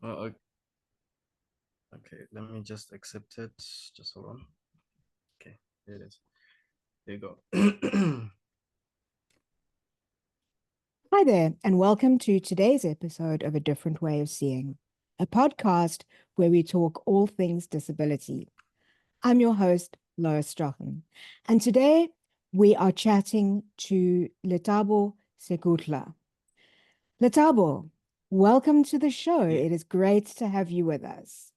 Uh, okay, let me just accept it. Just hold on. Okay, there it is. There you go. Hi there, and welcome to today's episode of A Different Way of Seeing, a podcast where we talk all things disability. I'm your host, Lois Strachan, and today we are chatting to Lethabo Segudla. Lethabo, welcome to the show. Yeah. It is great to have you with us.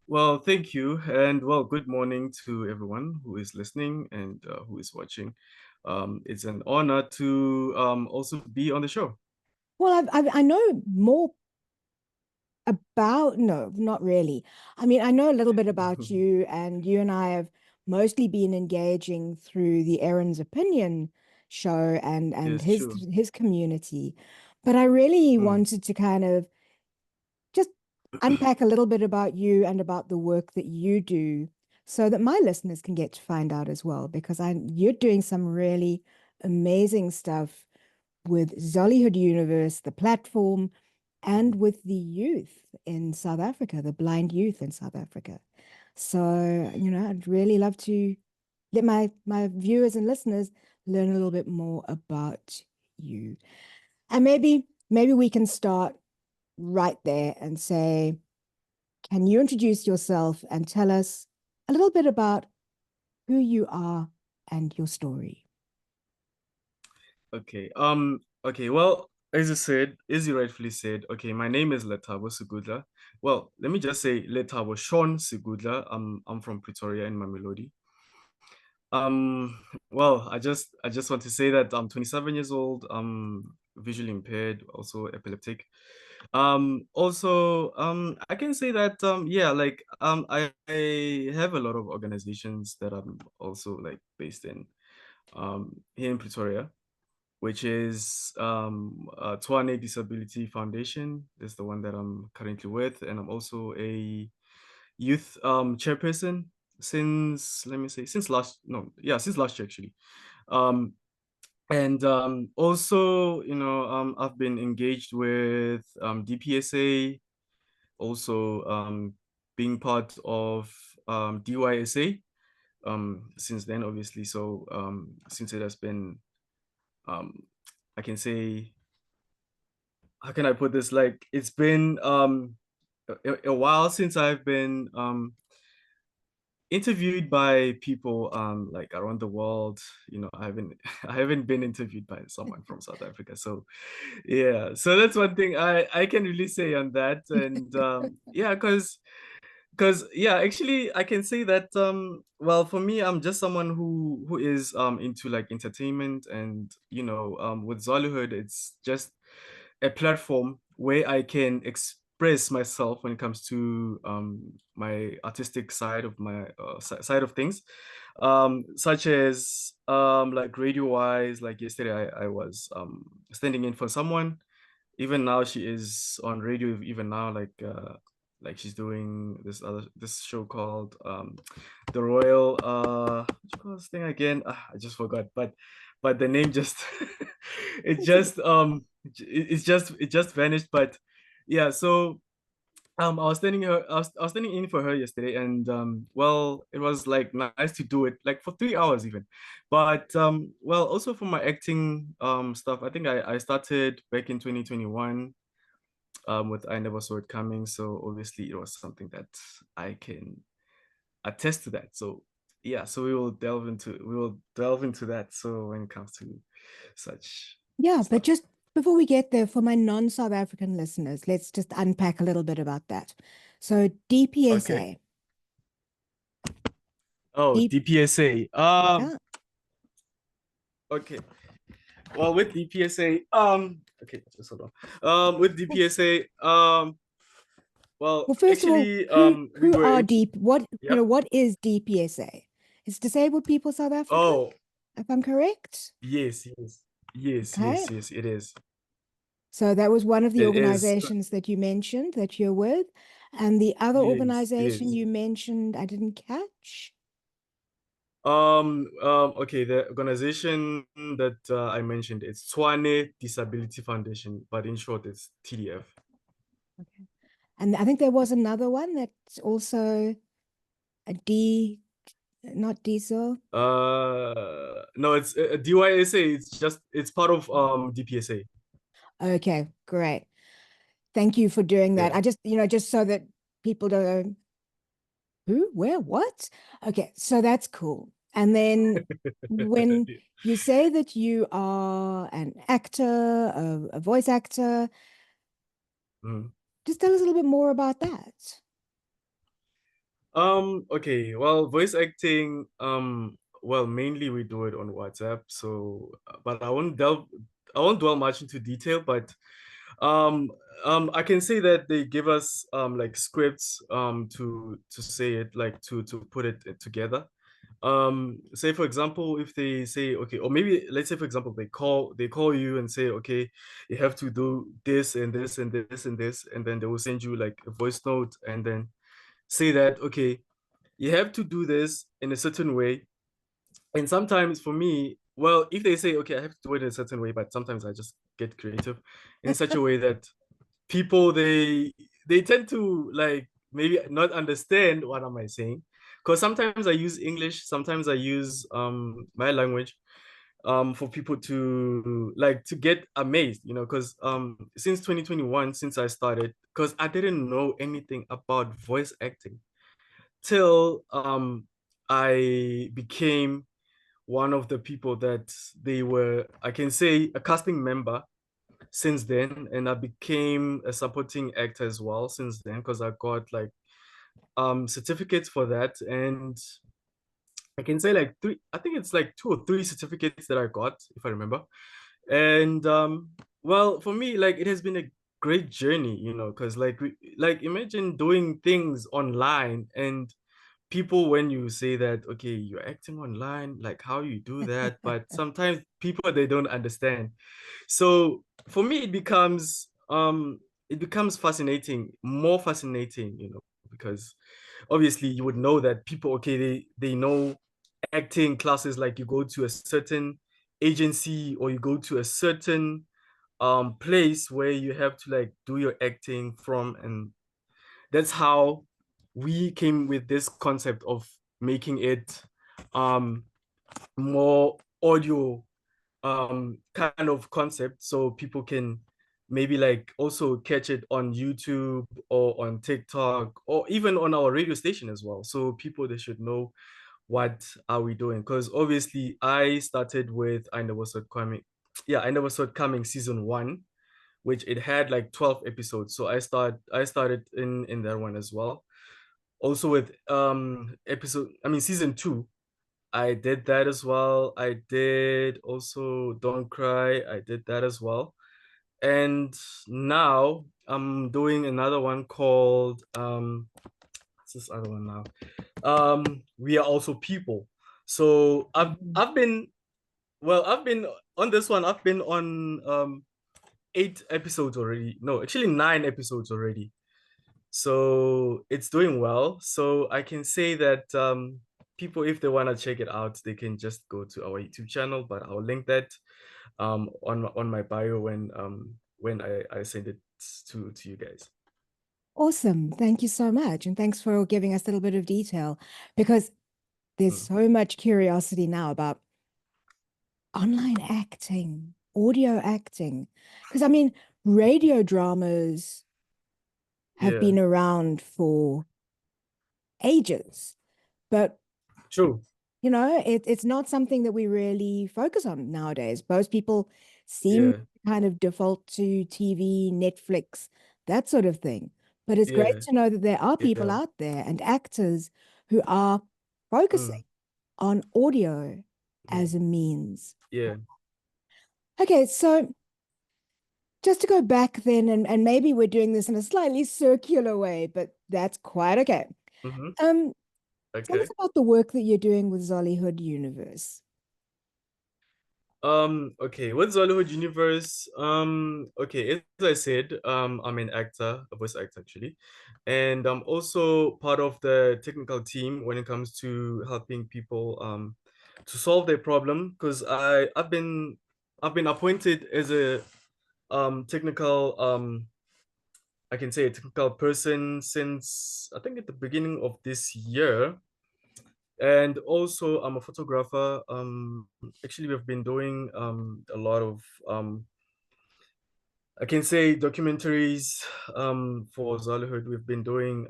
Well, thank you, and well, good morning to everyone who is listening and who is watching. It's an honor to also be on the show. Well, I know more about, no, not really. I mean, I know a little bit about you, and you and I have mostly been engaging through the Aaron's Opinion show and Yes, his true. his community. But I really Mm. wanted to kind of just unpack a little bit about you and about the work that you do so that my listeners can get to find out as well, because you're doing some really amazing stuff with Zollyhood Universe, the platform, and with the youth in South Africa, the blind youth in South Africa. So, I'd really love to let my viewers and listeners learn a little bit more about you. And maybe we can start right there and say, can you introduce yourself and tell us a little bit about who you are and your story? Okay. Okay. Well, as you rightfully said, okay, my name is Lethabo Segudla. Well, let me just say Lethabo Shawn Segudla. I'm from Pretoria in Mamelodi. Um, well, I just want to say that I'm 27 years old. I'm visually impaired, also epileptic. Also, I can say that yeah, like I have a lot of organizations that I'm also like based in here in Pretoria, which is Tshwane Disability Foundation. That's the one that I'm currently with, and I'm also a youth chairperson since, let me say, since last no yeah since last year actually. um and also, I've been engaged with DPSA, also being part of DYSA since then, obviously. So since it has been, um I can say, how can I put this, like it's been a while since I've been interviewed by people like around the world. I haven't I haven't been interviewed by someone from South Africa. So yeah, so that's one thing I can really say on that. And yeah, because yeah, actually I can say that well, for me, I'm just someone who is into like entertainment. And with Zollyhood, it's just a platform where I can express myself when it comes to my artistic side of my side of things, such as like radio wise. Like yesterday, I was standing in for someone. Even now, she is on radio. Even now, like she's doing this show called the Royal, what you call this thing again? I just forgot, but the name just it That's okay. just it just vanished. But yeah, so I was standing in for her yesterday. And well, it was like nice to do it like for 3 hours even. But well, also for my acting stuff, I think I started back in 2021 with I Never Saw It Coming. So obviously it was something that I can attest to that. So yeah, so we will delve into that. So when it comes to such Yeah, but stuff. just before we get there, for my non-South African listeners, let's just unpack a little bit about that. So Okay. DPSA, Oh, deep, DPSA. yeah. Okay. Well, with DPSA, okay, just hold on. With Well, DPSA, well, well, first of all, actually, who we who were are in. deep? Yep. What is DPSA? It's Disabled People South Africa, Oh, if I'm correct. yes, yes, yes, Okay. yes, yes. It is. So that was one of the It is. organizations that you mentioned that you're with. And the other Yes, it organization is. you mentioned, I didn't catch. Okay, the organization that I mentioned, it's Tshwane Disability Foundation, but in short, it's TDF. And I think there was another one that's also a D, not diesel. No, it's DYSA. It's part of DPSA. Okay, great. Thank you for doing that. Yeah. I just, just so that people don't know who, where, what. Okay, so that's cool. And then when you say that you are an actor, a voice actor, Mhm. just tell us a little bit more about that. Okay, well, voice acting, well, mainly we do it on WhatsApp, so but I won't dwell much into detail, but um I can say that they give us like scripts to say it, like to put it together. Say for example, if they say okay, or maybe let's say for example they call you and say okay, you have to do this and this and this and this, and then they will send you like a voice note and then say that okay, you have to do this in a certain way. And sometimes for me, well, if they say okay, I have to do it in a certain way, but sometimes I just get creative in such a way that people they tend to like maybe not understand what am I saying, because sometimes I use English, sometimes I use my language for people to like to get amazed, because since 2021, since I started, because I didn't know anything about voice acting till I became one of the people that they were, I can say, a casting member since then, and I became a supporting actor as well since then because I got like certificates for that. And I can say like three, I think it's like two or three certificates that I got, if I remember. And well, for me, like it has been a great journey, because like imagine doing things online and people, when you say that okay, you're acting online, like how you do that, but sometimes people they don't understand. So for me it becomes fascinating, more fascinating, because obviously you would know that people, okay, they know acting classes, like you go to a certain agency or you go to a certain place where you have to like do your acting from. And that's how we came with this concept of making it um more audio kind of concept, so people can maybe like also catch it on YouTube or on TikTok or even on our radio station as well, so people they should know what are we doing, because obviously I started with I Never Saw It Coming. Yeah, I Never Saw It Coming season 1, which it had like 12 episodes, so I started in that one as well. Also with season 2, I did that as well. I did also Don't Cry. I did that as well. And now I'm doing another one called what's this other one now? We Are Also People. So I've Mhm. I've been well, I've been on this one. I've been on 8 episodes already. No, actually 9 episodes already. So it's doing well. So I can say that people, if they want to check it out, they can just go to our YouTube channel, but I'll link that on my bio when I send it to you guys. Awesome. Thank you so much. And thanks for giving us a little bit of detail because there's Mm. so much curiosity now about online acting, audio acting. Because I mean, radio dramas have Yeah, been around for ages, but true. it's not something that we really focus on nowadays. Most people seem Yeah, to kind of default to TV, Netflix, that sort of thing. But it's great yeah, to know that there are people yeah. out there and actors who are focusing Mm, on audio mm, as a means. yeah. Okay, so just to go back then, and maybe we're doing this in a slightly circular way, but that's quite okay. Hmm. Um, Tell us Okay. about the work that you're doing with Zollyhood Universe. Okay, with Zollyhood Universe, okay, as I said, I'm an actor, a voice actor actually, and I'm also part of the technical team when it comes to helping people to solve their problem, because I've been appointed as a technical I can say, a technical person since I think at the beginning of this year. And also I'm a photographer. Actually we've been doing a lot of I can say documentaries for Zollyhood. We've been doing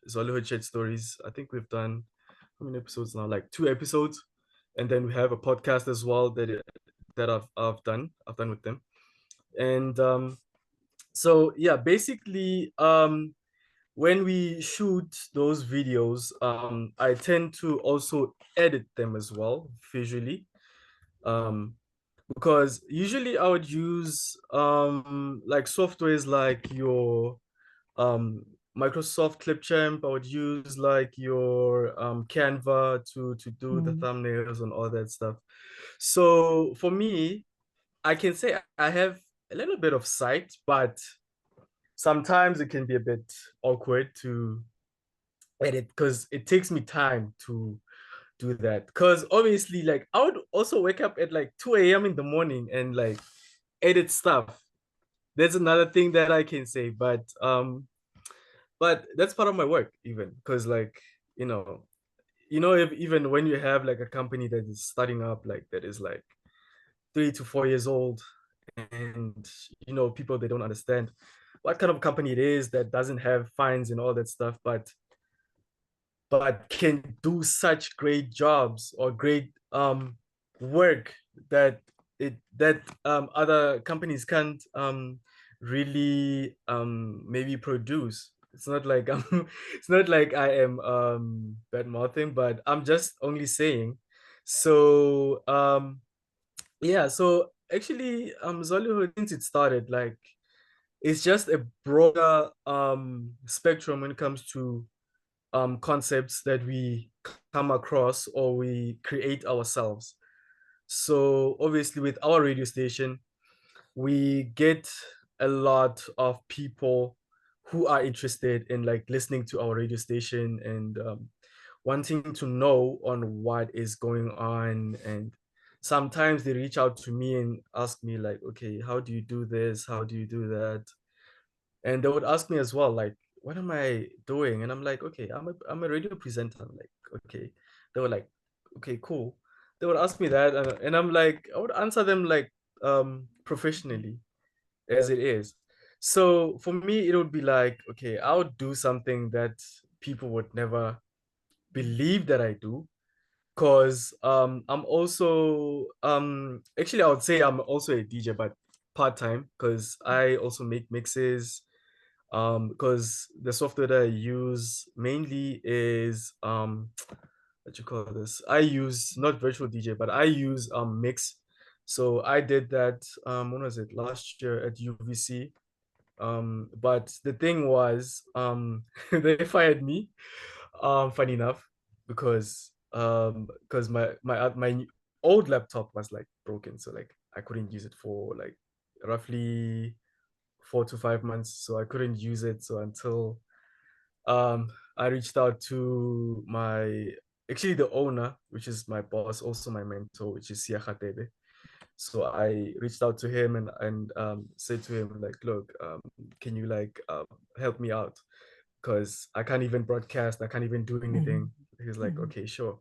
Zollyhood Shed Stories. I think we've done how many episodes now? Like 2 episodes. And then we have a podcast as well that I've done. I've done with them. And so yeah, basically when we shoot those videos, I tend to also edit them as well visually. Um, because usually I would use like softwares like your um Microsoft Clipchamp. I would use like your Canva to do the Mm. thumbnails and all that stuff. So for me, I can say I have a little bit of sight, but sometimes it can be a bit awkward to edit because it takes me time to do that. Because obviously, like I would also wake up at like 2 a.m. in the morning and like edit stuff. That's another thing that I can say, but that's part of my work even because like you know if even when you have like a company that is starting up like that is like 3 to 4 years old, and people, they don't understand what kind of company it is that doesn't have fines and all that stuff, but can do such great jobs or great work that other companies can't really maybe produce. It's not like it's not like I am bad mouthing, but I'm just only saying. So yeah, so actually Zollyhood, since it started, like it's just a broader spectrum when it comes to concepts that we come across or we create ourselves. So obviously with our radio station, we get a lot of people who are interested in like listening to our radio station and wanting to know on what is going on. And sometimes they reach out to me and ask me like, okay, how do you do this? How do you do that? And they would ask me as well, like, what am I doing? And I'm like, okay, I'm a radio presenter. I'm like, okay. They were like, okay, cool. They would ask me that, and I'm like, I would answer them like professionally as it is. So for me, it would be like, okay, I would do something that people would never believe that I do. Cause I'm also actually I would say I'm also a DJ, but part-time, because I also make mixes because the software that I use mainly is what you call this, I use not virtual DJ, but I use mix. So I did that when was it, last year at UVC. But the thing was they fired me, funny enough, because my old laptop was like broken, so like I couldn't use it for like roughly 4 to 5 months, so I couldn't use it. So until I reached out to my actually the owner, which is my boss, also my mentor, which is Siakhatebe. So I reached out to him and said to him like, look, can you like help me out? Because I can't even broadcast, I can't even do anything. Mhm. He's like, Mhm. okay, sure,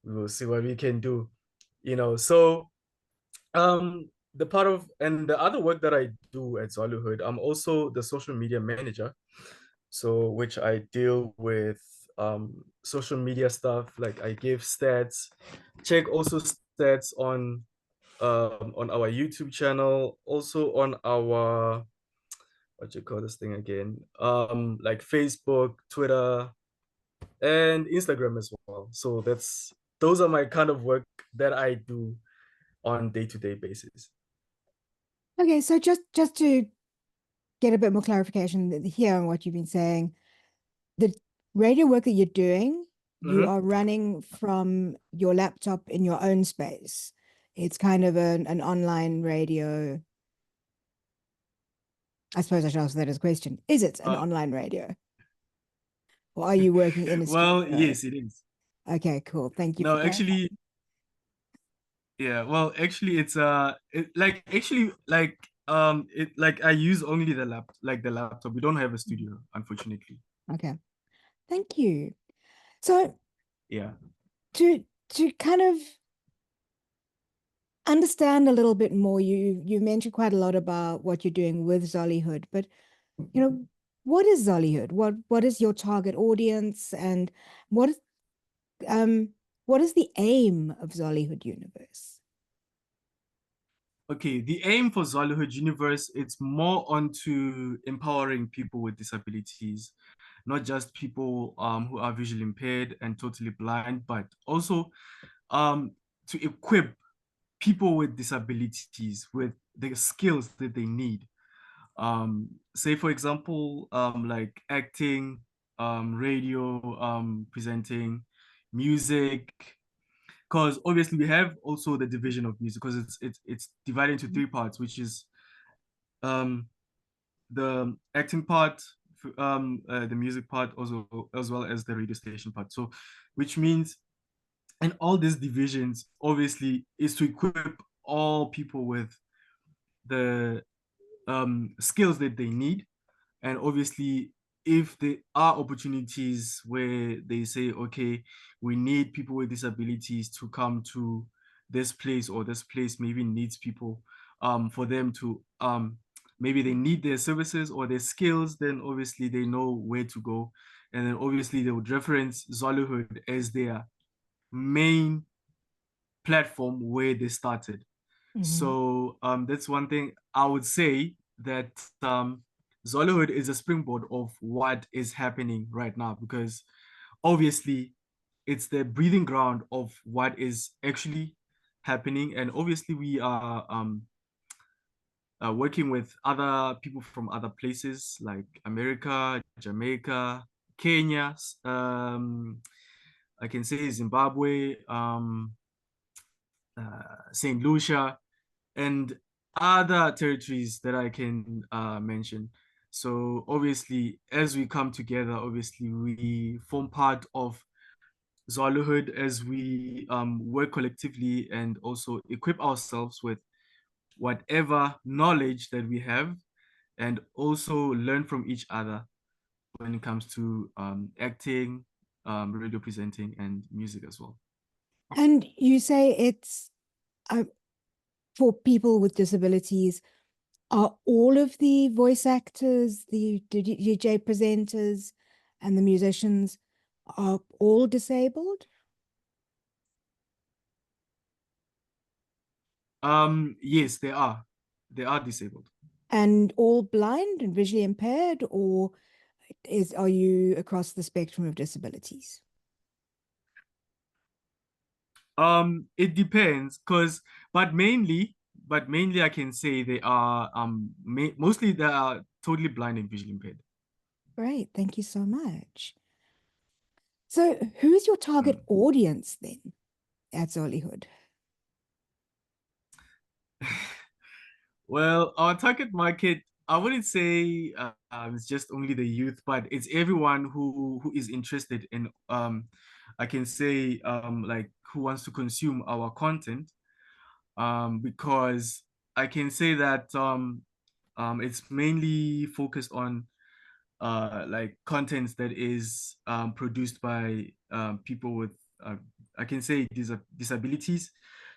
we will see what we can do. So the part of and the other work that I do at Zollyhood, I'm also the social media manager. So which I deal with social media stuff, like I give stats, check also stats on our YouTube channel, also on our what you call this thing again, like Facebook, Twitter, and Instagram as well. So those are my kind of work that I do on day-to-day basis. Okay, so just to get a bit more clarification here on what you've been saying, the radio work that you're doing, you Mhm. are running from your laptop in your own space. It's kind of an online radio. I suppose I should ask that as a question. Is it an Uh, online radio? Or are you working in a well, studio? yes, it is. Okay, cool. Thank you for No, clarifying. actually, yeah. Well, actually, it's like actually like it like I use only the laptop. We don't have a studio, unfortunately. Okay, thank you. So Yeah. to kind of understand a little bit more, you mentioned quite a lot about what you're doing with Zollyhood, but you know, what is Zollyhood? What is your target audience, and what is um what is the aim of Zollyhood Universe? Okay, the aim for Zollyhood Universe, it's more onto empowering people with disabilities, not just people who are visually impaired and totally blind, but also um, to equip people with disabilities with the skills that they need. Say, for example, like acting, radio, presenting, music, because obviously we have also the division of music because it's divided into three parts, which is um the acting part, the music part, also as well as the radio station part. So, which means in all these divisions, obviously, is to equip all people with the skills that they need. And obviously, if there are opportunities where they say, okay, we need people with disabilities to come to this place, or this place maybe needs people for them to maybe they need their services or their skills, then obviously they know where to go. And then obviously they would reference Zollyhood as their main platform where they started. Mhm. So that's one thing I would say, that Zollyhood is a springboard of what is happening right now, because obviously it's the breathing ground of what is actually happening. And obviously we are working with other people from other places like America, Jamaica, Kenya, I can say Zimbabwe, St. Lucia, and other territories that I can mention. So obviously, as we come together, obviously we form part of Zollyhood as we work collectively and also equip ourselves with whatever knowledge that we have, and also learn from each other when it comes to acting, radio presenting, and music as well. And you say it's uh, for people with disabilities. Are all of the voice actors, the DJ presenters, and the musicians are all disabled Yes, they are. They are disabled. and all blind and visually impaired, or are you across the spectrum of disabilities? It depends, cause but mainly I can say they are mostly they are totally blind and visually impaired. Great, thank you so much. So, who's your target Mm. audience then at Zollyhood? Well, our target market, I wouldn't say it's just only the youth, but it's everyone who is interested in I can say like who wants to consume our content, because I can say that it's mainly focused on like content that is produced by people with uh, I can say disabilities.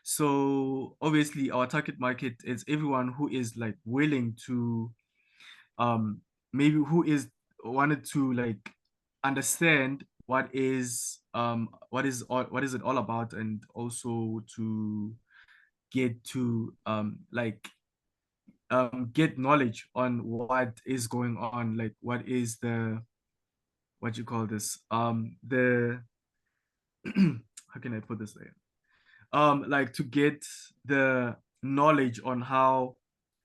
So obviously our target market is everyone who is like willing to um maybe who is wanted to like understand what is it all about, and also to get to get knowledge on what is going on, like what is the what you call this the how can I put this there, like to get the knowledge on how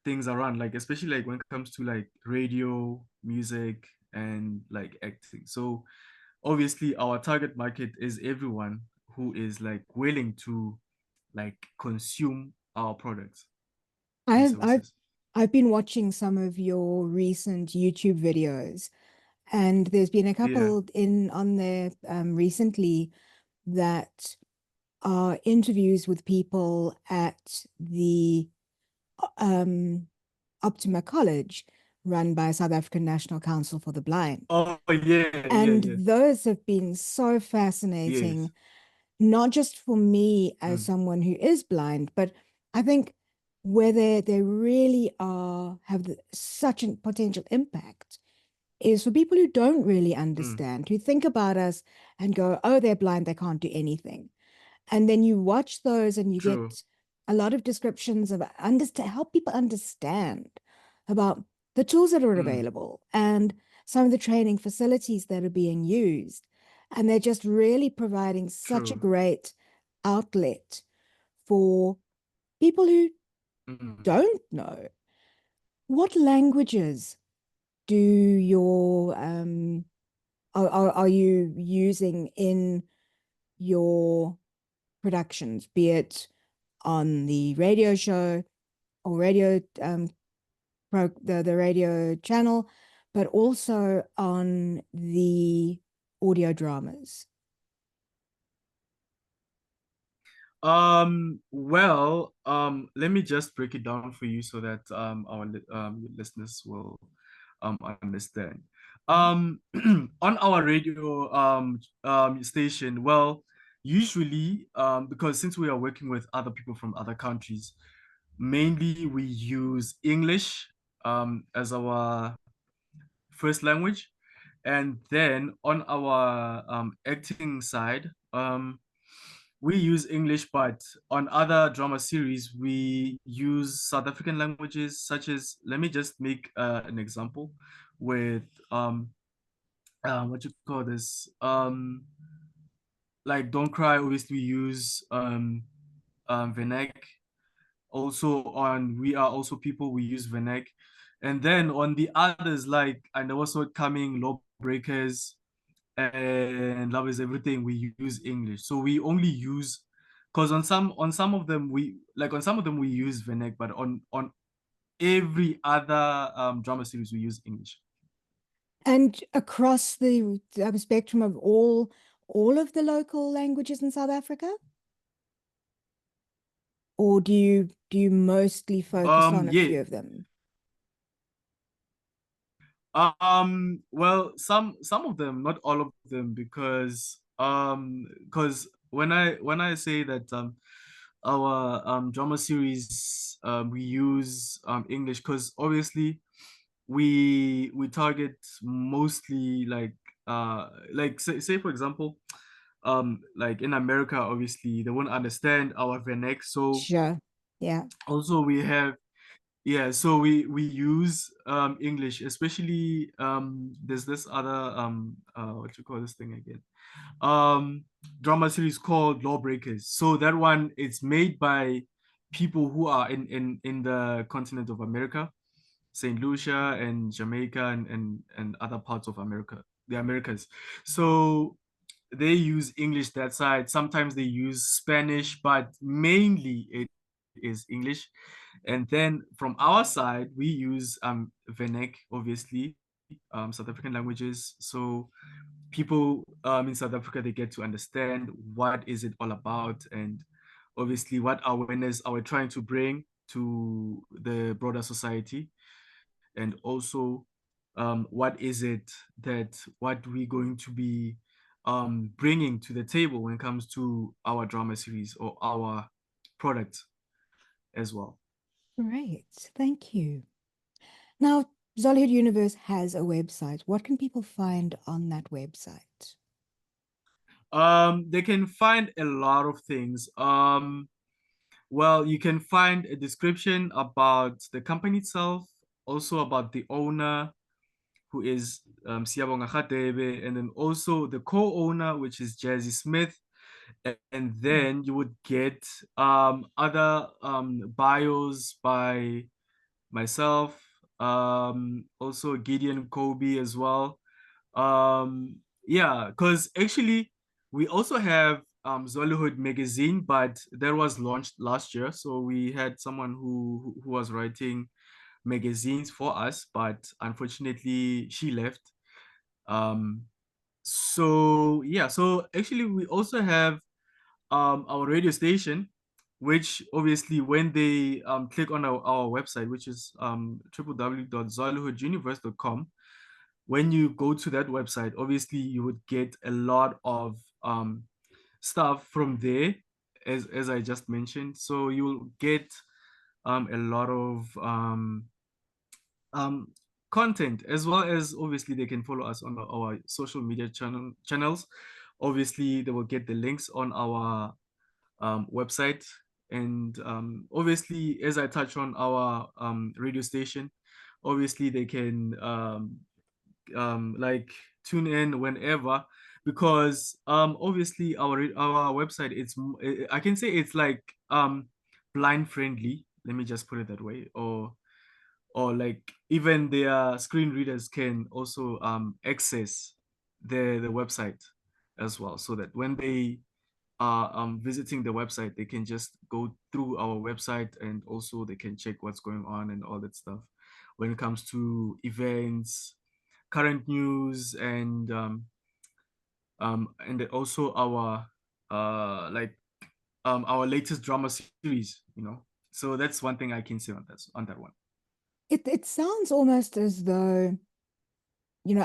things are run, like especially like when it comes to like radio, music, and like acting. So obviously our target market is everyone who is like willing to like consume our products and I've I've services. I've been watching some of your recent YouTube videos, and there's been a Yeah. couple in on there recently that are interviews with people at the um Optima College, run by South African National Council for the Blind. Oh yeah, yeah, And yeah. those have been so Yes. fascinating, not just for me as Mm, someone who is blind, but I think where they really are have such a potential impact is for people who don't really mm, understand, who think about us and go, oh, they're blind, they can't do anything. And then you watch those and you true. get a lot of descriptions of understand help people understand about the tools that are Mm, available and some of the training facilities that are being used. And they're just really providing such a true. great outlet for people who Mm. don't know. What languages do your are you using in your productions, be it on the radio show or radio the radio channel, but also on the audio dramas? Let me just break it down for you so that our listeners will understand. On our radio station, well, usually because since we are working with other people from other countries, mainly we use English as our first language, and then on our acting side, we use English, but on other drama series, we use South African languages, such as, let me just make an example with what you call this, like Don't Cry, obviously we use Venek. Also on We Are Also People, we use Venek. And then on the others, like I Know What's What Coming, Lawbreakers, and Love Is Everything, we use English. So we only use, because on some of them we use Venek, but on every other drama series we use English. And across the spectrum of all of the local languages in South Africa? Or do you mostly focus on a Yeah. few of them? Well, some of them, not all of them, because when I say that our drama series we use English, because obviously we target mostly like say for example like in America, obviously they won't understand our Venex, so Sure. Yeah. also we have, yeah, so we use English, especially there's this other what you call this thing again, um drama series called Lawbreakers. So that one, it's made by people who are in the continent of America, St. Lucia and Jamaica, and other parts of America, the Americas. So they use English that side. Sometimes they use Spanish, but mainly it is English. And then from our side, we use Venek, obviously, South African languages. So people in South Africa, they get to understand what is it all about, and obviously what awareness are we trying to bring to the broader society, and also what is it that what we're going to be bringing to the table when it comes to our drama series or our product as well. Great. Thank you. Now, Zollyhood Universe has a website. What can people find on that website? They can find a lot of things. Well, you can find a description about the company itself, also about the owner, who is Siyabonga Khadebe, and then also the co-owner, which is Jazzy Smith. And then you would get other bios by myself, also Gideon Kobe as well. Yeah, because actually we also have Zollyhood magazine, but that was launched last year. So we had someone who was writing magazines for us, but unfortunately she left. Um, so yeah, so actually we also have our radio station. which obviously when they click on our website, which is www.zollyhooduniverse.com, when you go to that website, obviously you would get a lot of stuff from there, as I just mentioned. So you'll get a lot of um, content, as well as obviously they can follow us on our social media channels. Obviously, they will get the links on our website, and obviously, as I touch on our radio station, obviously they can like tune in whenever, because obviously our website, I can say it's like blind friendly, let me just put it that way, or like even their screen readers can also access the website as well, so that when they are visiting the website, they can just go through our website, and also they can check what's going on and all that stuff when it comes to events, current news, and also like our latest drama series, you know. So that's one thing I can say on that one. It sounds almost as though,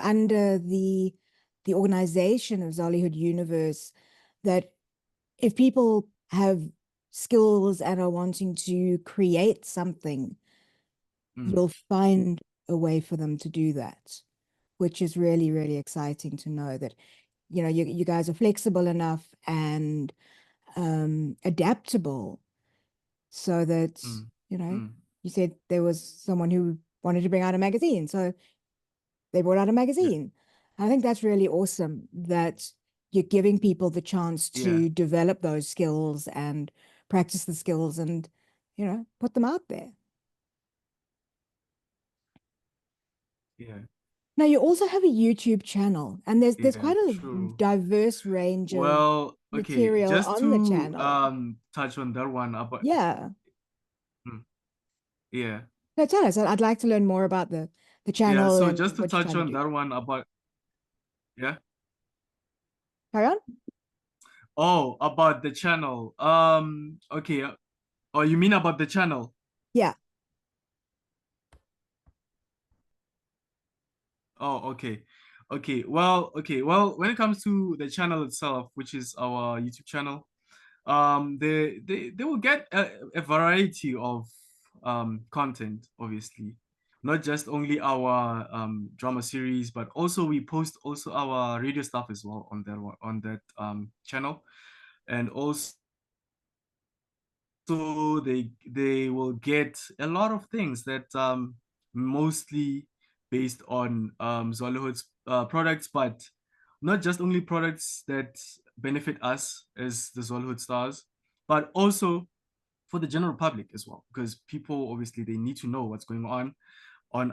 under the organization of Zollyhood Universe, that if people have skills and are wanting to create something, Mm, you'll find a way for them to do that, which is really, really exciting to know that, you guys are flexible enough and adaptable so that, mm, you know, mm, you said there was someone who wanted to bring out a magazine. So they brought out a yeah, magazine. I think that's really awesome that you're giving people the chance yeah, to develop those skills and practice the skills and, put them out there. yeah, Now you also have a YouTube channel and there's yeah, quite a true. diverse range of Well, okay, material just on the to channel. touch on that one about, Yeah. mm, yeah, No, tell us. I'd like to learn more about the yeah. channel So and just to what you're touch trying to on do. that one about, yeah. Carry on. Oh, about the channel. Okay. Oh, you mean about the channel? Yeah. Oh, okay. Okay. Well, when it comes to the channel itself, which is our YouTube channel, they will get a variety of content, obviously. Not just only our drama series, but also we post also our radio stuff as well on that channel. And also they will get a lot of things that mostly based on Zollyhood's products, but not just only products that benefit us as the Zollyhood stars, but also for the general public as well, because people obviously they need to know what's going on on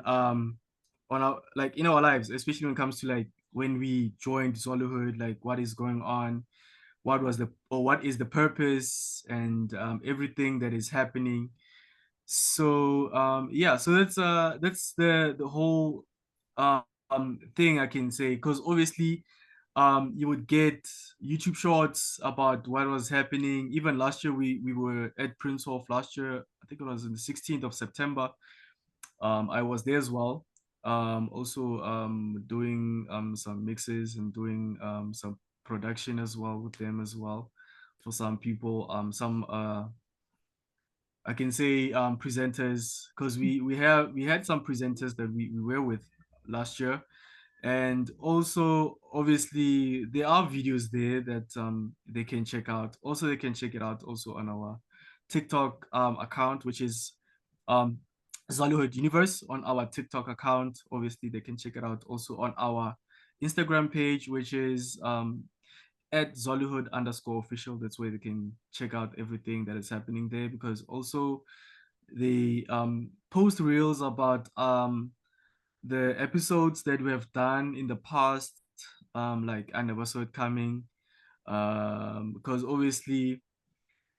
our, like, in our lives, especially when it comes to like when we joined Zollyhood, like what is going on, what is the purpose, and everything that is happening. So yeah, so that's the whole thing I can say, because obviously you would get YouTube shorts about what was happening. Even last year we were at Prince Hall last year, I think it was on the 16th of September. I was there as well. Also doing some mixes and doing some production as well with them as well. For some people, some I can say presenters, because we had some presenters that we were with last year. And also obviously there are videos there that they can check out. Also they can check it out also on our TikTok account, which is um Zollyhood Universe. On our TikTok account, obviously they can check it out also on our Instagram page, which is at Zollyhood underscore official. That's where they can check out everything that is happening there, because also they post reels about the episodes that we have done in the past, like an episode coming, because obviously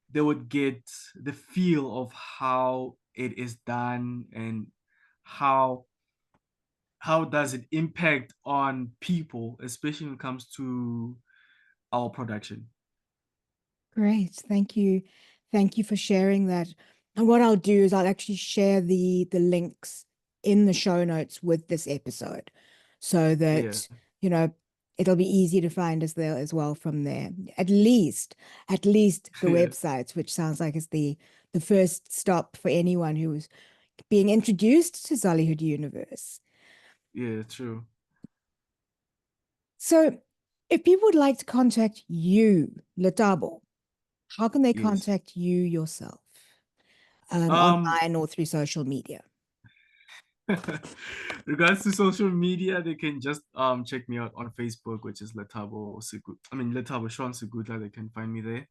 they would get the feel of how it is done, and how how does it impact on people, especially when it comes to our production. Great. Thank you. Thank you for sharing that. And what I'll do is I'll actually share the links in the show notes with this episode so Yeah, that, you know, it'll be easy to find us there as well from there. At least the yeah, websites, which sounds like it's the first stop for anyone who is being introduced to Zollyhood Universe. yeah, true. So if people would like to contact you, Lethabo, how can they Yes. contact you yourself? Um, Online or through social media. regards to social media, they can just check me out on Facebook, which is Lethabo Segud. I mean Lethabo Shawn Segudla. They can find me there,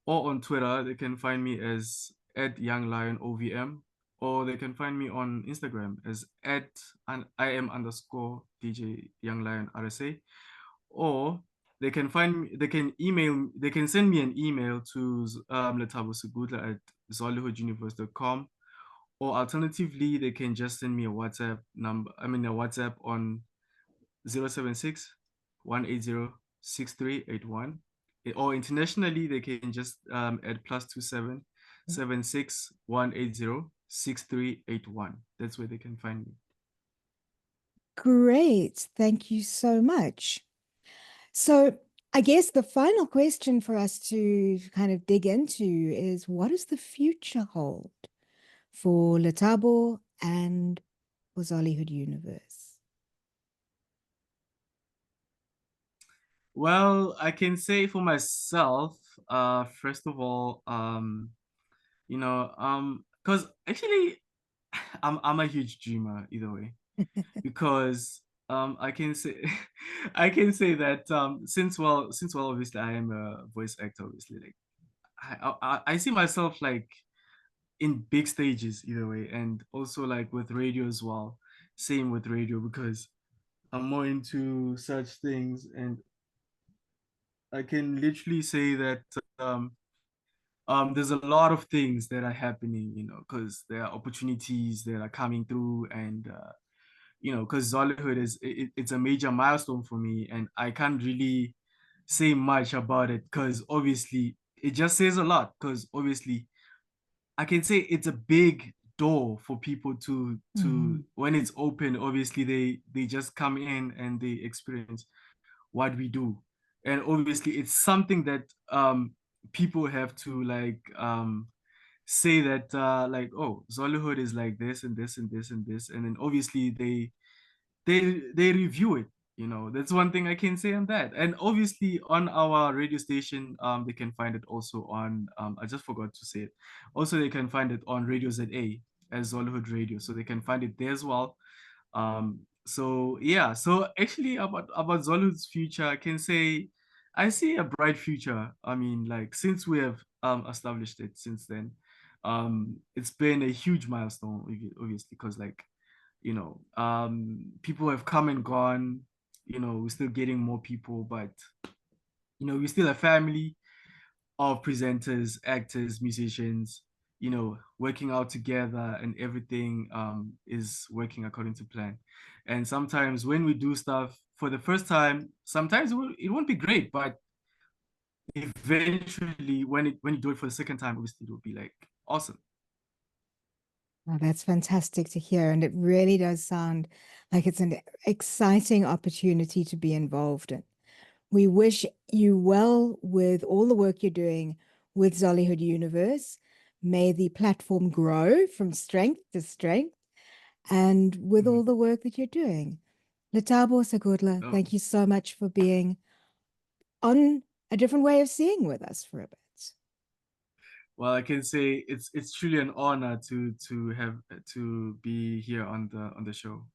or on Twitter, they can find me as at Young Lion OVM, or they can find me on Instagram as at and IM underscore DJ Young Lion RSA, or they can email, they can send me an email to Lethabo Segudla at zollyhooduniverse.com, or alternatively, they can just send me a WhatsApp number. I mean, a WhatsApp on 076 180 6381. Or internationally, they can just add +27 76 180 6381. That's where they can find me. Great. Thank you so much. So, I guess the final question for us to kind of dig into is what does the future hold for Lethabo and for Zollyhood Universe? Well, I can say for myself, first of all, because actually, I'm a huge dreamer either way. Because I can say I can say that since obviously I am a voice actor, obviously, like I see myself like in big stages either way, and also like with radio as well. Same with radio, because I'm more into such things, and I can literally say that there's a lot of things that are happening, because there are opportunities that are coming through, and because Zollyhood it's a major milestone for me, and I can't really say much about it because obviously it just says a lot. Because obviously I can say it's a big door for people to Mhm. when it's open. Obviously they just come in and they experience what we do, and obviously it's something that people have to like say that like, oh, Zollyhood is like this and this and this and this, and then obviously they review it. That's one thing I can say on that. And obviously on our radio station, they can find it also on I just forgot to say it, also they can find it on Radio ZA as Zollyhood Radio, so they can find it there as well. So yeah, so actually about Zollywood's future, I can say I see a bright future. I mean, like, since we have established it since then, it's been a huge milestone, obviously, because like, people have come and gone. We're still getting more people, but we're still a family of presenters, actors, musicians, working out together, and everything is working according to plan. And sometimes when we do stuff for the first time, sometimes it won't be great, but eventually when you do it for the second time, obviously it will be like awesome. Oh, that's fantastic to hear. And it really does sound like it's an exciting opportunity to be involved in. We wish you well with all the work you're doing with Zollyhood Universe. May the platform grow from strength to strength and with Mhm. all the work that you're doing. Lethabo Segudla, Oh, thank you so much for being on a different way of seeing with us for a bit. well, I can say it's truly an honor to be here on the show.